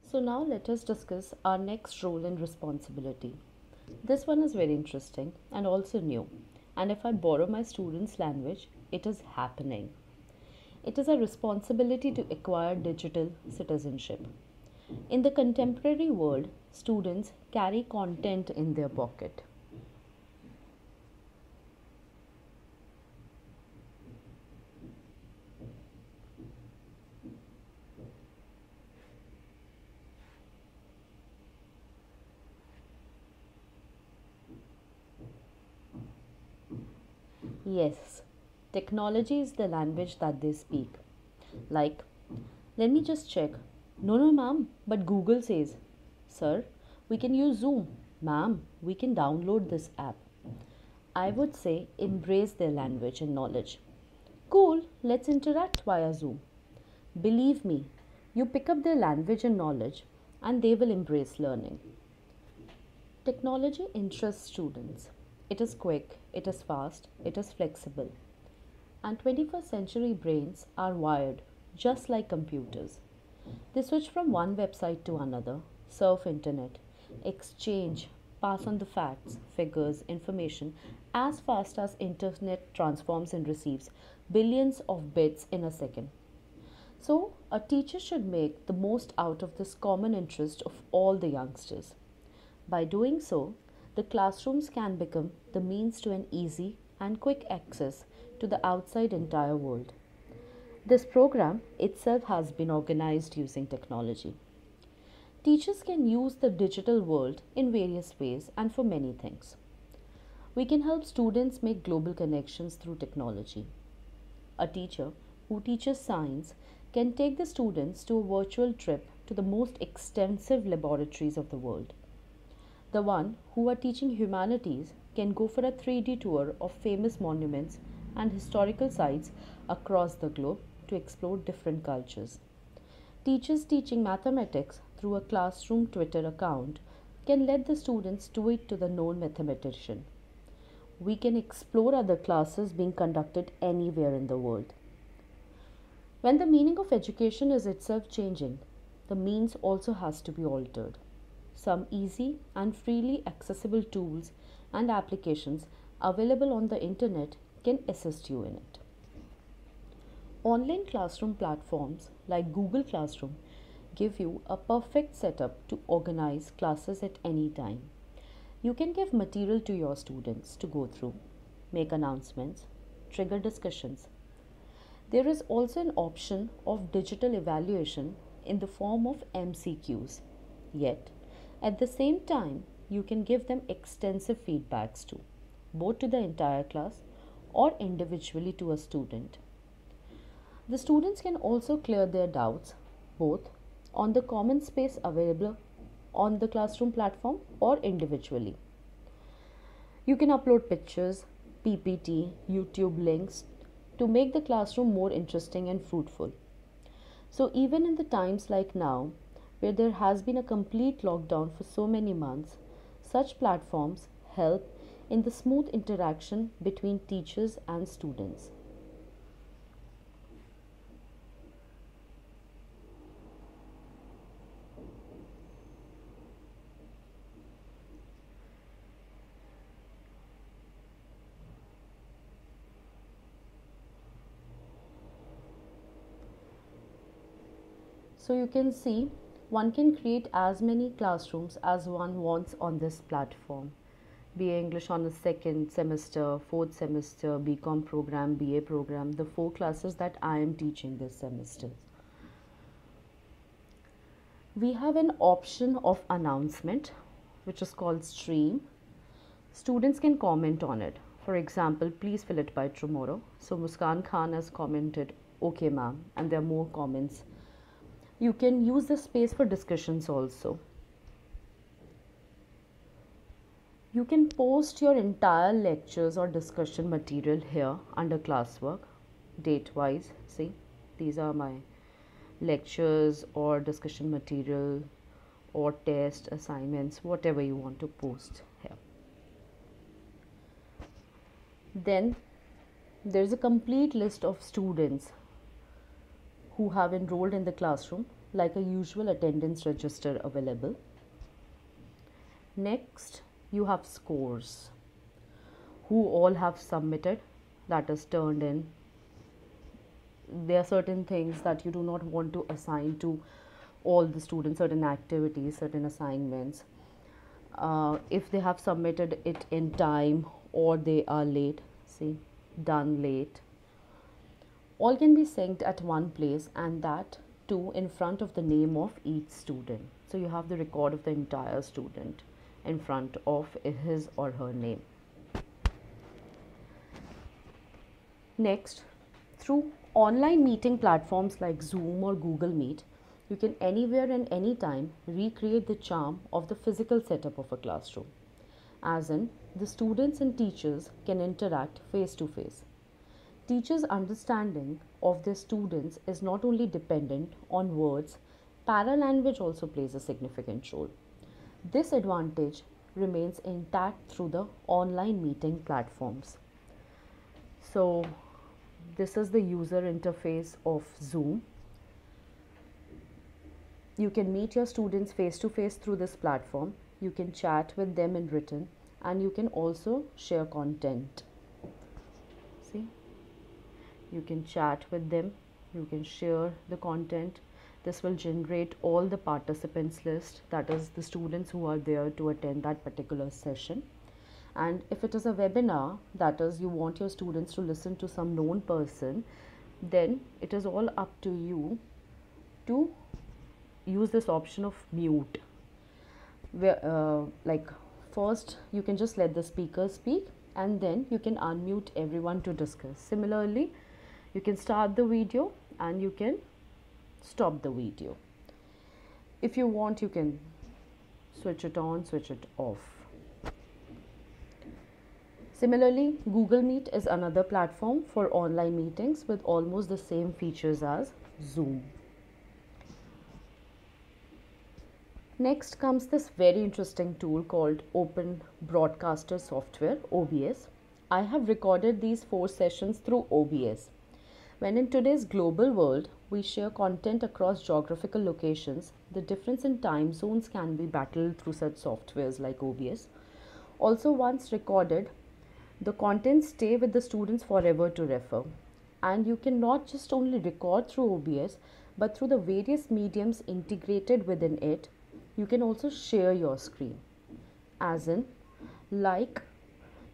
So now let us discuss our next role and responsibility. This one is very interesting and also new. And if I borrow my students' language, it is happening. It is a responsibility to acquire digital citizenship. In the contemporary world, students carry content in their pocket. Yes, technology is the language that they speak. Like, let me just check. No, no, ma'am, but Google says, sir, we can use Zoom. Ma'am, we can download this app. I would say embrace their language and knowledge. Cool, let's interact via Zoom. Believe me, you pick up their language and knowledge, and they will embrace learning. Technology interests students. It is quick, it is fast, it is flexible. And 21st century brains are wired just like computers. They switch from one website to another, surf internet, exchange, pass on the facts, figures, information as fast as internet transforms and receives billions of bits in a second. So, a teacher should make the most out of this common interest of all the youngsters. By doing so, the classrooms can become the means to an easy and quick access to the outside entire world. This program itself has been organized using technology. Teachers can use the digital world in various ways and for many things. We can help students make global connections through technology. A teacher who teaches science can take the students to a virtual trip to the most extensive laboratories of the world. The one who are teaching humanities can go for a 3D tour of famous monuments and historical sites across the globe to explore different cultures. Teachers teaching mathematics through a classroom Twitter account can let the students tweet to the known mathematician. We can explore other classes being conducted anywhere in the world. When the meaning of education is itself changing, the means also has to be altered. Some easy and freely accessible tools and applications available on the internet can assist you in it. Online classroom platforms like Google Classroom give you a perfect setup to organize classes at any time. You can give material to your students to go through, make announcements, trigger discussions. There is also an option of digital evaluation in the form of MCQs. Yet, at the same time, you can give them extensive feedbacks too, both to the entire class or individually to a student. The students can also clear their doubts both on the common space available on the classroom platform or individually. You can upload pictures, PPT, YouTube links to make the classroom more interesting and fruitful. So, even in the times like now, where there has been a complete lockdown for so many months, such platforms help in the smooth interaction between teachers and students. So you can see one can create as many classrooms as one wants on this platform. BA English on a second semester, fourth semester, BCom program, BA program, the four classes that I am teaching this semester. We have an option of announcement which is called stream. Students can comment on it. For example, please fill it by tomorrow. So Muskan Khan has commented, okay ma'am, and there are more comments. You can use the space for discussions also. You can post your entire lectures or discussion material here under classwork, date wise. See, these are my lectures or discussion material or test assignments, whatever you want to post here. Then there's a complete list of students who have enrolled in the classroom like a usual attendance register available. Next, you have scores, who all have submitted, that is turned in. There are certain things that you do not want to assign to all the students, certain activities, certain assignments. If they have submitted it in time or they are late, see, done late, all can be synced at one place, and that too in front of the name of each student. So you have the record of the entire student in front of his or her name. Next, through online meeting platforms like Zoom or Google Meet, you can anywhere and anytime recreate the charm of the physical setup of a classroom. As in, the students and teachers can interact face to face. Teachers' understanding of their students is not only dependent on words, paralanguage also plays a significant role. This advantage remains intact through the online meeting platforms. So, this is the user interface of Zoom. You can meet your students face to face through this platform. You can chat with them in written, and you can also share content. See, you can chat with them, you can share the content. This will generate all the participants list, that is the students who are there to attend that particular session. And if it is a webinar, that is you want your students to listen to some known person, then it is all up to you to use this option of mute, where like first you can just let the speaker speak, and then you can unmute everyone to discuss. Similarly, you can start the video and you can stop the video. If you want, you can switch it on, switch it off. Similarly, Google Meet is another platform for online meetings with almost the same features as Zoom. Next comes this very interesting tool called Open Broadcaster Software, OBS. I have recorded these 4 sessions through OBS. When in today's global world, we share content across geographical locations, the difference in time zones can be battled through such softwares like OBS. Also, once recorded, the contents stay with the students forever to refer. And you can not just only record through OBS, but through the various mediums integrated within it, you can also share your screen. As in, like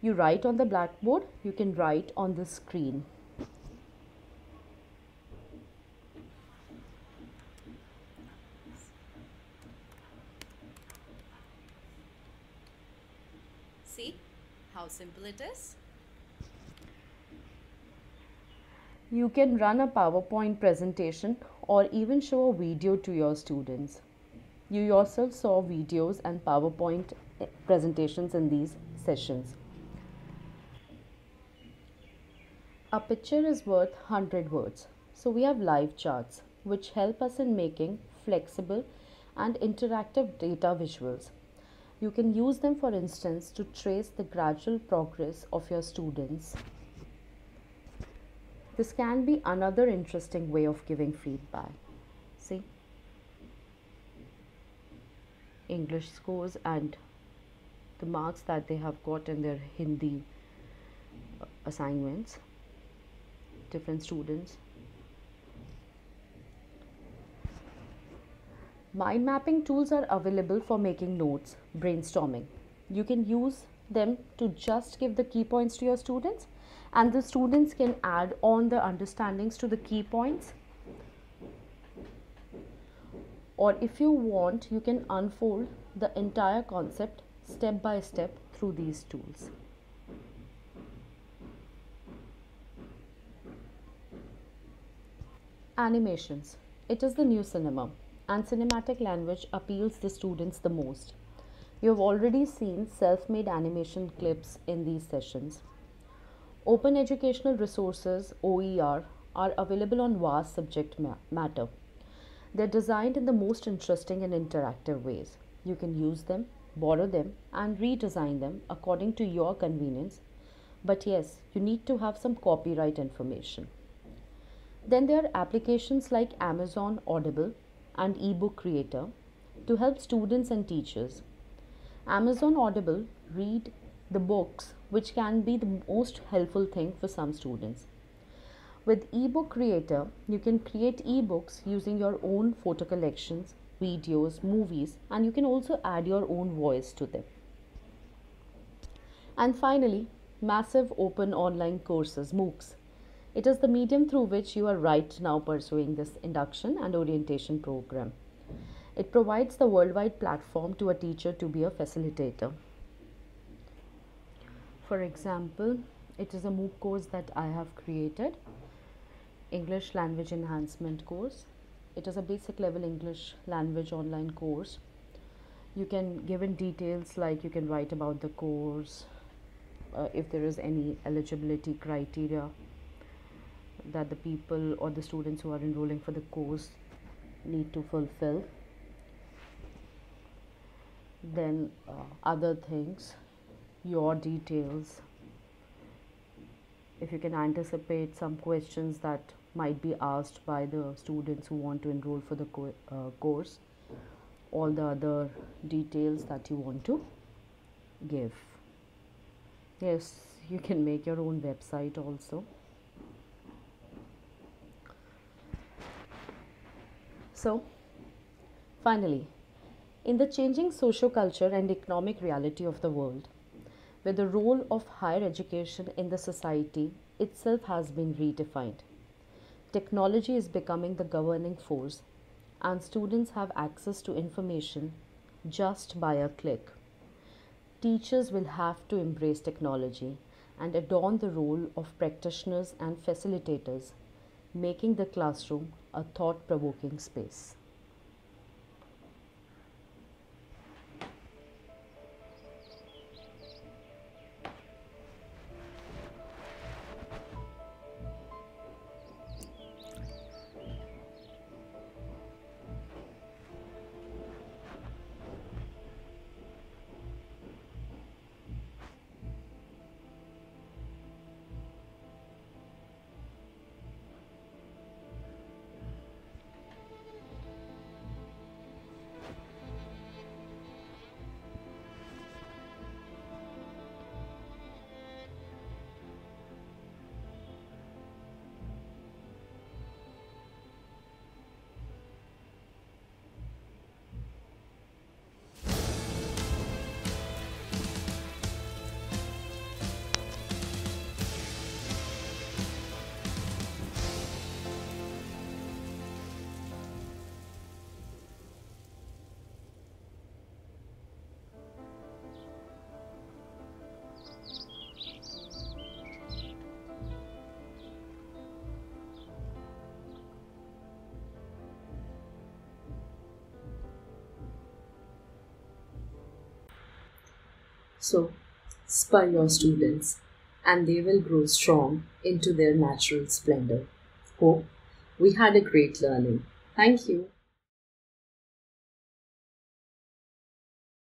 you write on the blackboard, you can write on the screen. See how simple it is? You can run a PowerPoint presentation or even show a video to your students. You yourself saw videos and PowerPoint presentations in these sessions. A picture is worth 100 words. So we have live charts which help us in making flexible and interactive data visuals. You can use them, for instance, to trace the gradual progress of your students. This can be another interesting way of giving feedback. See? English scores and the marks that they have got in their Hindi assignments, different students. Mind mapping tools are available for making notes, brainstorming. You can use them to just give the key points to your students, and the students can add on the understandings to the key points. Or if you want, you can unfold the entire concept step by step through these tools. Animations. It is the new cinema, and cinematic language appeals the students the most. You have already seen self-made animation clips in these sessions. Open educational resources, OER, are available on vast subject matter. They're designed in the most interesting and interactive ways. You can use them, borrow them, and redesign them according to your convenience. But yes, you need to have some copyright information. Then there are applications like Amazon Audible, and ebook creator to help students and teachers. Amazon Audible read the books, which can be the most helpful thing for some students. With ebook creator, you can create ebooks using your own photo collections, videos, movies, and you can also add your own voice to them. And finally, massive open online courses, MOOCs. It is the medium through which you are right now pursuing this induction and orientation program. It provides the worldwide platform to a teacher to be a facilitator. For example, it is a MOOC course that I have created, English Language Enhancement course. It is a basic level English language online course. You can give in details like you can write about the course, if there is any eligibility criteria that the people or the students who are enrolling for the course need to fulfill. Then other things, your details, if you can anticipate some questions that might be asked by the students who want to enroll for the course, all the other details that you want to give. Yes, you can make your own website also. So, finally, in the changing socio-culture and economic reality of the world, where the role of higher education in the society itself has been redefined, technology is becoming the governing force, and students have access to information just by a click. Teachers will have to embrace technology and adorn the role of practitioners and facilitators, making the classroom a thought-provoking space. So, spur your students and they will grow strong into their natural splendor. Hope we had a great learning. Thank you.